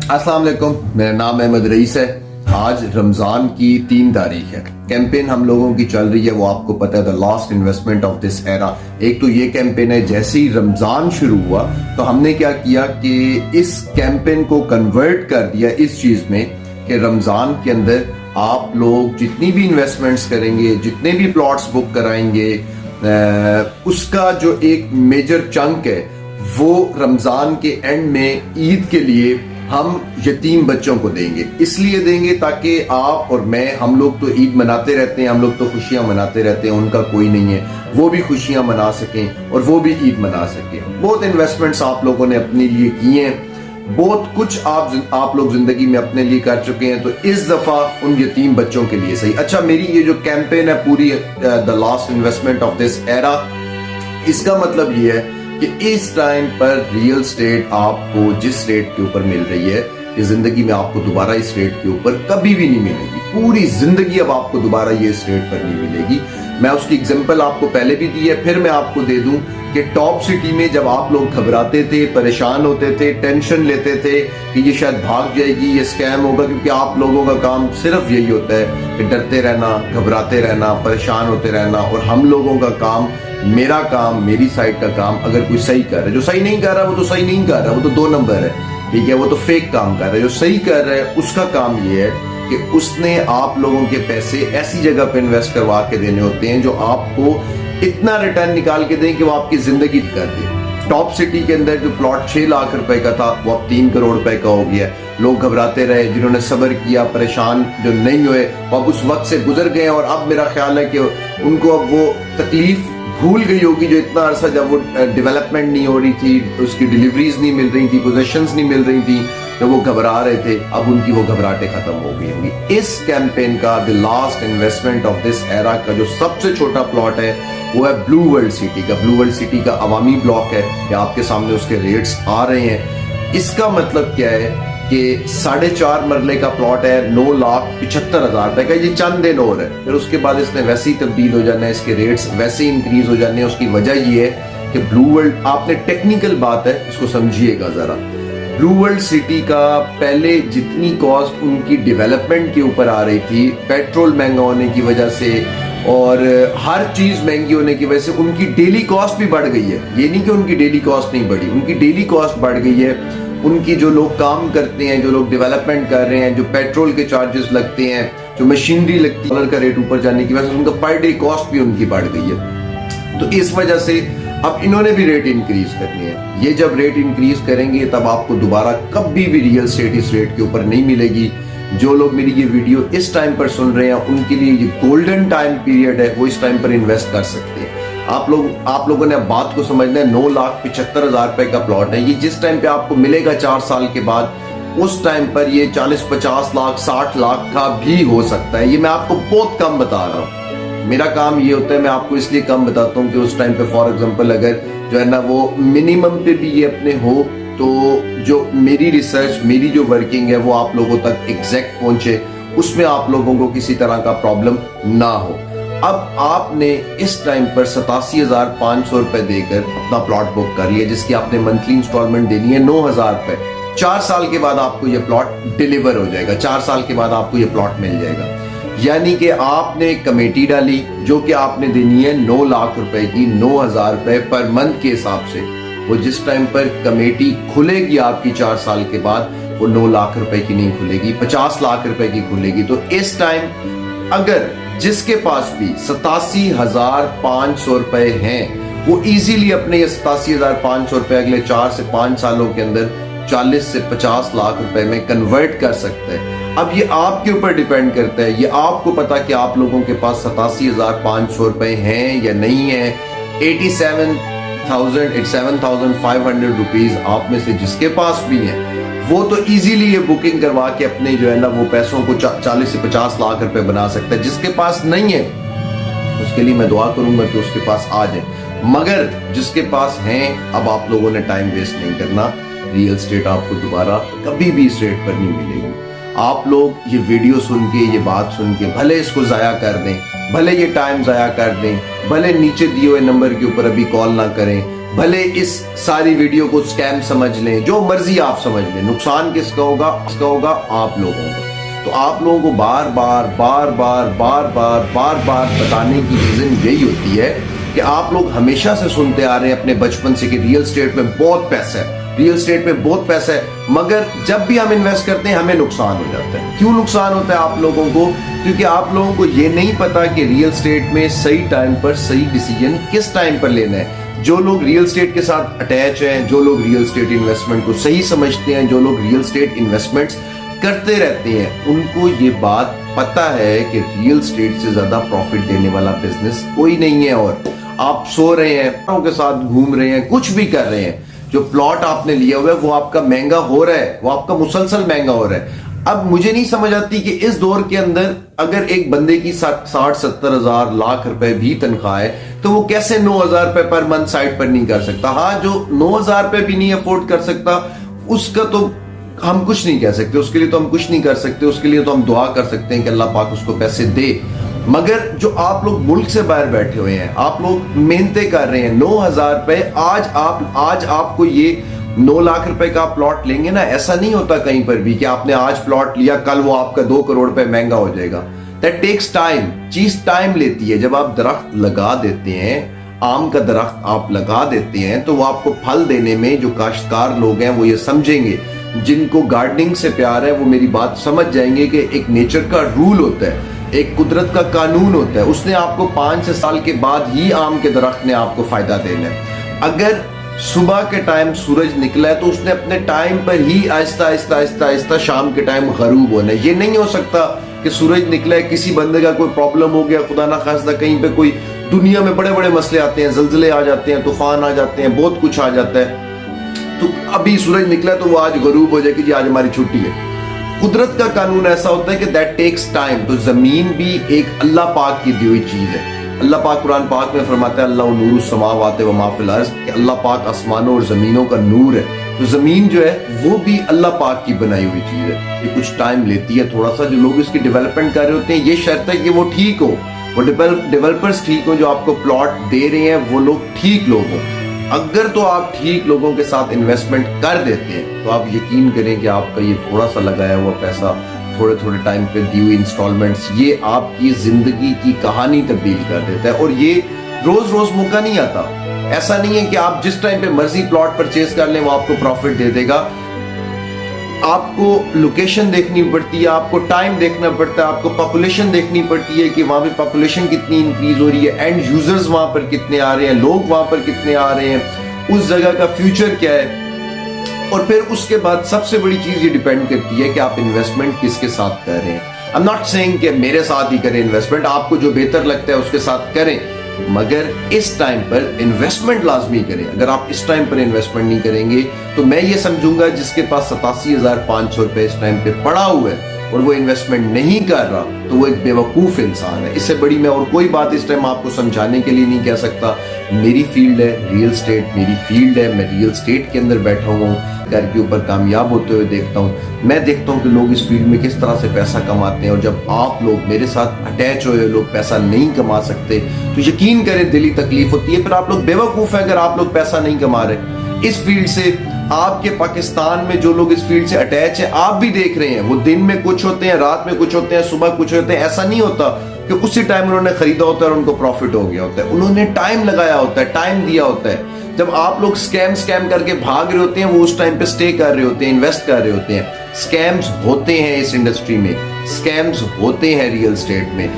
अस्सलाम वालेकुम, मेरा नाम अहमद रईस है। आज रमजान की 3 तारीख है। कैंपेन हम लोगों की चल रही है, वो आपको पता है, the last investment of this era. एक तो ये कैंपेन है, जैसे ही रमजान शुरू हुआ तो हमने क्या किया कि इस कैंपेन को कन्वर्ट कर दिया इस चीज में कि रमजान के अंदर आप लोग जितनी भी इन्वेस्टमेंट्स करेंगे, जितने भी प्लॉट्स बुक कराएंगे, उसका जो एक मेजर चंक है वो रमजान के एंड में ईद के लिए हम यतीम बच्चों को देंगे। इसलिए देंगे ताकि आप और मैं, हम लोग तो ईद मनाते रहते हैं, हम लोग तो खुशियां मनाते रहते हैं, उनका कोई नहीं है, वो भी खुशियां मना सकें और वो भी ईद मना सकें। बहुत इन्वेस्टमेंट्स आप लोगों ने अपने लिए किए हैं, बहुत कुछ आप लोग जिंदगी में अपने लिए कर चुके हैं, तो इस दफा उन यतीम बच्चों के लिए सही। अच्छा, मेरी ये जो कैंपेन है पूरी, the last investment of this era, इसका मतलब ये है कि इस टाइम पर रियल स्टेट आपको जिस रेट के ऊपर मिल रही है, ये जिंदगी में आपको दोबारा इस रेट के ऊपर कभी भी नहीं मिलेगी। पूरी जिंदगी अब आपको दोबारा ये इस रेट पर नहीं मिलेगी। मैं उसकी एग्जांपल आपको पहले भी दी है, फिर मैं आपको दे दूं कि टॉप सिटी में जब आप लोग घबराते थे, परेशान होते थे, टेंशन लेते थे कि ये शायद भाग जाएगी, ये स्कैम होगा, क्योंकि आप लोगों का काम सिर्फ यही होता है कि डरते रहना, घबराते रहना, परेशान होते रहना। और हम लोगों का काम, मेरा काम, मेरी साइड का काम, अगर कोई सही कर रहा है, जो सही नहीं कर रहा वो तो सही नहीं कर रहा, वो तो 2 नंबर है, ठीक है, वो तो फेक काम कर रहा है। जो सही कर रहा है उसका काम ये है कि उसने आप लोगों के पैसे ऐसी जगह पे इन्वेस्ट करवा के देने होते हैं जो आपको इतना रिटर्न निकाल के दें कि वो आपकी जिंदगी कर दे। टॉप सिटी के अंदर जो प्लॉट 6 लाख रुपए का था वो अब 3 करोड़ रुपए का हो गया। लोग घबराते रहे, जिन्होंने सब्र किया, परेशान जो नहीं हुए, वो अब उस वक्त से गुजर गए और अब मेरा ख्याल है कि उनको अब वो तकलीफ भूल गई होगी जो इतना अरसा जब वो डेवलपमेंट नहीं हो रही थी, उसकी डिलीवरीज नहीं मिल रही थी, पोजीशंस नहीं मिल रही थी, तो वो घबरा रहे थे, अब उनकी वो घबराहटें खत्म हो गई होंगी। इस कैंपेन का the last investment of this era का जो सबसे छोटा प्लॉट है वो है ब्लू वर्ल्ड सिटी का। ब्लू वर्ल्ड सिटी का अवामी ब्लॉक है, ये आपके सामने उसके रेट्स आ रहे हैं। इसका मतलब क्या है कि 4.5 मरले का प्लॉट है, 9,75,000 रुपए का। ये चंद दिन और है, फिर उसके बाद इसने वैसे ही तब्दील हो जाना है, इसके रेट्स वैसे ही इंक्रीज हो जाने हैं। उसकी वजह ये है कि ब्लू वर्ल्ड, आपने टेक्निकल बात है, इसको समझिएगा जरा। ब्लू वर्ल्ड सिटी का पहले जितनी कॉस्ट उनकी डेवलपमेंट के ऊपर आ रही थी, पेट्रोल महंगा होने की वजह से और हर चीज महंगी होने की वजह से उनकी डेली कॉस्ट भी बढ़ गई है। ये नहीं कि उनकी डेली कॉस्ट नहीं बढ़ी, उनकी डेली कॉस्ट बढ़ गई है। उनकी जो लोग काम करते हैं, जो लोग डेवलपमेंट कर रहे हैं, जो पेट्रोल के चार्जेस लगते हैं, जो मशीनरी लगती है, डॉलर का रेट ऊपर जाने की वजह से उनका पर डे कॉस्ट भी उनकी बढ़ गई है। तो इस वजह से अब इन्होंने भी रेट इंक्रीज करनी है। ये जब रेट इंक्रीज करेंगे तब आपको दोबारा कभी भी रियल स्टेट इस रेट के ऊपर नहीं मिलेगी। जो लोग मेरी ये वीडियो इस टाइम पर सुन रहे हैं उनके लिए ये गोल्डन टाइम पीरियड है, वो इस टाइम पर इन्वेस्ट कर सकते हैं। आप लोगों ने अब बात को समझना है। 9,75,000 रुपए का प्लॉट है, ये जिस टाइम पे आपको मिलेगा 4 साल के बाद, उस टाइम पर ये 40-50 लाख 60 लाख का भी हो सकता है। ये मैं आपको बहुत कम बता रहा हूँ, मेरा काम ये होता है, मैं आपको इसलिए कम बताता हूँ कि उस टाइम पे फॉर एग्जांपल अगर जो है ना वो मिनिमम पे भी ये अपने हो, तो जो मेरी रिसर्च, मेरी जो वर्किंग है वो आप लोगों तक एग्जैक्ट पहुंचे, उसमें आप लोगों को किसी तरह का प्रॉब्लम ना हो। अब आपने इस टाइम पर 87,500 रुपए देकर अपना प्लॉट बुक कर लिया, जिसकी आपने मंथली इंस्टॉलमेंट देनी है 9,000 रुपए। 4 साल के बाद आपको ये प्लॉट डिलीवर हो जाएगा, 4 साल के बाद आपको ये प्लॉट मिल जाएगा। यानी कि आपने कमेटी डाली जो कि आपने देनी है 9 लाख रुपए की, 9,000 रुपए पर मंथ के हिसाब से। वो जिस टाइम पर कमेटी खुलेगी आपकी 4 साल के बाद, वो 9 लाख रुपए की नहीं खुलेगी, 50 लाख रुपए की खुलेगी। तो इस टाइम अगर जिसके पास भी 87,500 रुपए हैं, वो इजीली अपने ये 87,500 रुपए अगले 4 से 5 सालों के अंदर 40 से 50 लाख रुपए में कन्वर्ट कर सकते हैं। अब ये आपके ऊपर डिपेंड करता है, ये आपको पता कि आप लोगों के पास 87,500 रुपए हैं या नहीं है। 87,500 रुपीज आप में से जिसके पास भी है, वो तो इजीली ये बुकिंग करवा के अपने जो है ना वो पैसों को 40 से 50 लाख रुपए बना सकता है। जिसके पास नहीं है उसके लिए मैं दुआ करूंगा कि उसके पास आ जाए, मगर जिसके पास हैं, अब आप लोगों ने टाइम वेस्ट नहीं करना। रियल स्टेट आपको दोबारा कभी भी इस रेट पर नहीं मिलेगी। आप लोग ये वीडियो सुन के, ये बात सुन के भले इसको जाया कर दें, भले ये टाइम जाया कर दें, भले नीचे दिए हुए नंबर के ऊपर अभी कॉल ना करें, भले इस सारी वीडियो को स्कैम समझ लें, जो मर्जी आप समझ लें, नुकसान किसका होगा? आप लोगों का। तो आप लोगों को बार बार बताने की रीजन यही होती है कि आप लोग हमेशा से सुनते आ रहे हैं अपने बचपन से कि रियल एस्टेट में बहुत पैसा है, रियल एस्टेट में बहुत पैसा है, मगर जब भी हम इन्वेस्ट करते हैं हमें नुकसान हो जाता है। क्यों नुकसान होता है आप लोगों को? क्योंकि आप लोगों को ये नहीं पता कि रियल एस्टेट में सही टाइम पर सही डिसीजन किस टाइम पर लेना है। जो लोग रियल एस्टेट के साथ अटैच हैं, जो लोग रियल एस्टेट इन्वेस्टमेंट को सही समझते हैं, जो लोग रियल एस्टेट इन्वेस्टमेंट्स करते रहते हैं, उनको ये बात पता है कि रियल एस्टेट से ज्यादा प्रॉफिट देने वाला बिजनेस कोई नहीं है। और आप सो रहे हैं, के साथ घूम रहे हैं, कुछ भी कर रहे हैं, जो प्लॉट आपने लिया हुआ है वो आपका महंगा हो रहा है, वो आपका मुसलसल महंगा हो रहा है। अब मुझे नहीं समझ आती कि इस दौर के अंदर अगर एक बंदे की 60-70 हजार लाख रुपए भी तनख्वाह है तो वो कैसे 9,000 रुपए पर मंथ साइड पर नहीं कर सकता। हाँ, जो 9,000 रुपए भी नहीं अफोर्ड कर सकता उसका तो हम कुछ नहीं कह सकते, उसके लिए तो हम कुछ नहीं कर सकते, उसके लिए तो हम दुआ कर सकते हैं कि अल्लाह पाक उसको पैसे दे। मगर जो आप लोग मुल्क से बाहर बैठे हुए हैं, आप लोग मेहनतें कर रहे हैं, 9,000 रुपए आज आपको ये 9 लाख रुपए का प्लॉट लेंगे ना, ऐसा नहीं होता कहीं पर भी कि आपने आज प्लॉट लिया कल वो आपका 2 करोड़ रुपए महंगा हो जाएगा। दैट टेक्स टाइम, चीज टाइम लेती है। जब आप दरख्त लगा देते हैं, आम का दरख्त आप लगा देते हैं, तो वो आपको फल देने में जो काश्तकार लोग हैं वो ये समझेंगे, जिनको गार्डनिंग से प्यार है वो मेरी बात समझ जाएंगे कि एक नेचर का रूल होता है, एक कुदरत का कानून होता है, उसने आपको 5 साल के बाद ही आम के दरख्त ने आपको फायदा देना है। अगर सुबह के टाइम सूरज निकला है तो उसने अपने टाइम पर ही आहिस्ता शाम के टाइम गरूब होना है। ये नहीं हो सकता कि सूरज निकला है, किसी बंदे का कोई प्रॉब्लम हो गया, खुदा ना खास्ता कहीं पे कोई दुनिया में बड़े बड़े मसले आते हैं, जल्जले आ जाते हैं, तूफान आ जाते हैं, बहुत कुछ आ जाता है, तो अभी सूरज निकला तो वो आज गरूब हो जाए कि जी आज हमारी छुट्टी है। कुदरत का कानून ऐसा होता है कि दैट टेक्स टाइम। तो जमीन भी एक अल्लाह पाक की दी हुई चीज है। अल्लाह पाक कुरान पाक में फरमाता है अल्लाह नूरु समावात व मा फिल अर्ज़, कि अल्लाह पाक आसमानों और जमीनों का नूर है। तो जमीन जो है वो भी अल्लाह पाक की बनाई हुई चीज है। ये कुछ टाइम लेती है थोड़ा सा, जो लोग इसकी डेवलपमेंट कर रहे होते हैं, ये शर्त है कि वो ठीक हो, वो डेवलपर्स ठीक हो, जो आपको प्लॉट दे रहे हैं वो लोग ठीक लोग हों। अगर तो आप ठीक लोगों के साथ इन्वेस्टमेंट कर देते हैं तो आप यकीन करें कि आपका ये थोड़ा सा लगाया हुआ पैसा थोड़े थोड़े टाइम पे दी हुई इंस्टॉलमेंट्स, ये आपकी जिंदगी की कहानी तब्दील कर देता है। और ये रोज रोज मौका नहीं आता। ऐसा नहीं है कि आप जिस टाइम पे मर्जी प्लॉट परचेज कर लें वो आपको प्रॉफिट दे देगा। आपको लोकेशन देखनी पड़ती है, आपको टाइम देखना पड़ता है, आपको पॉपुलेशन देखनी पड़ती है कि वहां पे पॉपुलेशन कितनी इंक्रीज हो रही है, एंड यूजर्स वहां पर कितने आ रहे हैं, लोग वहां पर कितने आ रहे हैं, उस जगह का फ्यूचर क्या है। और फिर उसके बाद सबसे बड़ी चीज ये डिपेंड करती है कि आप इन्वेस्टमेंट किसके साथ कर रहे हैं। आई एम नॉट सेइंग कि मेरे साथ ही करें इन्वेस्टमेंट, आपको जो बेहतर लगता है उसके साथ करें, मगर इस टाइम पर इन्वेस्टमेंट लाजमी करें। अगर आप इस टाइम पर इन्वेस्टमेंट नहीं करेंगे तो मैं ये समझूंगा जिसके पास 87,500 रुपए इस टाइम पे पड़ा हुआ है और वो इन्वेस्टमेंट नहीं कर रहा तो वो एक बेवकूफ इंसान है। इससे बड़ी मैं और कोई बात इस टाइम आपको समझाने के लिए नहीं कह सकता। मेरी फील्ड है रियल एस्टेट, मेरी फील्ड है, मैं रियल एस्टेट के अंदर बैठा हुआ हूँ, घर के ऊपर कामयाब होते हुए देखता हूँ। मैं देखता हूँ कि लोग इस फील्ड में किस तरह से पैसा कमाते हैं, और जब आप लोग मेरे साथ अटैच हुए लोग पैसा नहीं कमा सकते तो यकीन करें दिली तकलीफ होती है। फिर आप लोग बेवकूफ हैं अगर आप लोग पैसा नहीं कमा रहे इस फील्ड से। आपके पाकिस्तान में जो लोग इस फील्ड से अटैच है, आप भी देख रहे हैं, वो दिन में कुछ होते हैं, रात में कुछ होते हैं, सुबह कुछ होते हैं। ऐसा नहीं होता कि उसी टाइम उन्होंने खरीदा होता है और उनको प्रॉफिट हो गया होता है। उन्होंने टाइम लगाया होता है, टाइम दिया होता है। जब आप लोग स्कैम करके भाग रहे होते हैं, वो उस टाइम पे स्टे कर रहे होते हैं, इन्वेस्ट कर रहे होते हैं। स्कैम्स होते हैं इस इंडस्ट्री में, स्कैम्स होते हैं रियल एस्टेट में।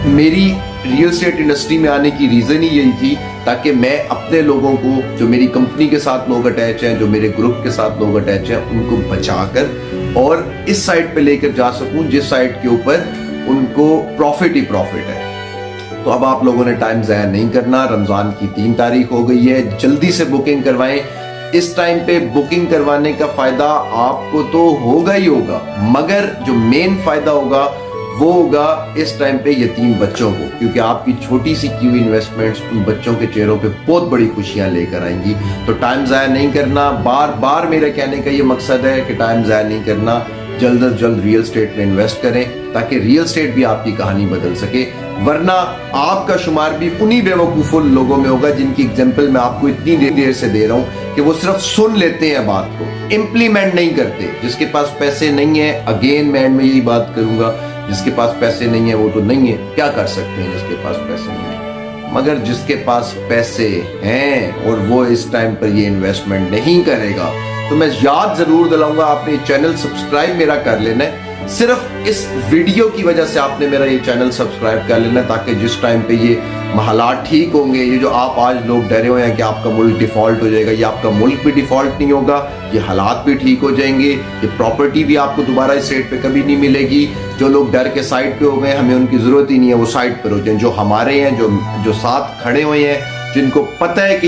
मेरी रियल एस्टेट इंडस्ट्री में आने की रीजन ही यही थी ताकि मैं अपने लोगों को, जो मेरी कंपनी के साथ लोग अटैच हैं, जो मेरे ग्रुप के साथ लोग अटैच हैं, उनको बचाकर और इस साइड पे लेकर जा सकूं जिस साइड के ऊपर उनको प्रॉफिट ही प्रॉफिट है। तो अब आप लोगों ने टाइम ज़ाया नहीं करना। रमजान की 3 तारीख हो गई है, जल्दी से बुकिंग करवाएं। इस टाइम पे बुकिंग करवाने का फायदा आपको तो होगा ही होगा, मगर जो मेन फायदा होगा वो होगा इस टाइम पे यतीम बच्चों को, क्योंकि आपकी छोटी सी की हुई इन्वेस्टमेंट्स उन बच्चों के चेहरों पे बहुत बड़ी खुशियां लेकर आएंगी। तो टाइम ज़ाया नहीं करना। बार बार मेरे कहने का ये मकसद है कि टाइम ज़ाया नहीं करना, जल्द से जल्द रियल एस्टेट में इन्वेस्ट करें ताकि रियल एस्टेट भी आपकी कहानी बदल सके। वरना आपका शुमार भी उन्हीं बेवकूफों लोगों में होगा जिनकी एग्जाम्पल मैं आपको इतनी देर से दे रहा हूं कि वो सिर्फ सुन लेते हैं बात को, इम्प्लीमेंट नहीं करते। जिसके पास पैसे नहीं है, अगेन मैं एंड में यही बात करूंगा, जिसके पास पैसे नहीं है वो तो नहीं है, क्या कर सकते हैं जिसके पास पैसे नहीं है। मगर जिसके पास पैसे हैं और वो इस टाइम पर ये इन्वेस्टमेंट नहीं करेगा, तो मैं याद जरूर दिलाऊंगा, आपने चैनल सब्सक्राइब मेरा कर लेना है। सिर्फ इस वीडियो की वजह से आपने मेरा ये चैनल सब्सक्राइब कर लेना, ताकि जिस टाइम पे ये हालात ठीक होंगे, ये जो आप आज लोग डरे हुए हैं कि आपका मुल्क डिफॉल्ट हो जाएगा, ये आपका मुल्क भी डिफॉल्ट नहीं होगा, ये हालात भी ठीक हो जाएंगे, ये प्रॉपर्टी भी आपको दोबारा इस रेट पे कभी नहीं मिलेगी। जो लोग डर के साइड पे हो गए, हमें उनकी जरूरत ही नहीं है, वो साइड पर हो जाए। जो हमारे हैं, जो साथ खड़े हुए हैं, जिनको पता है कि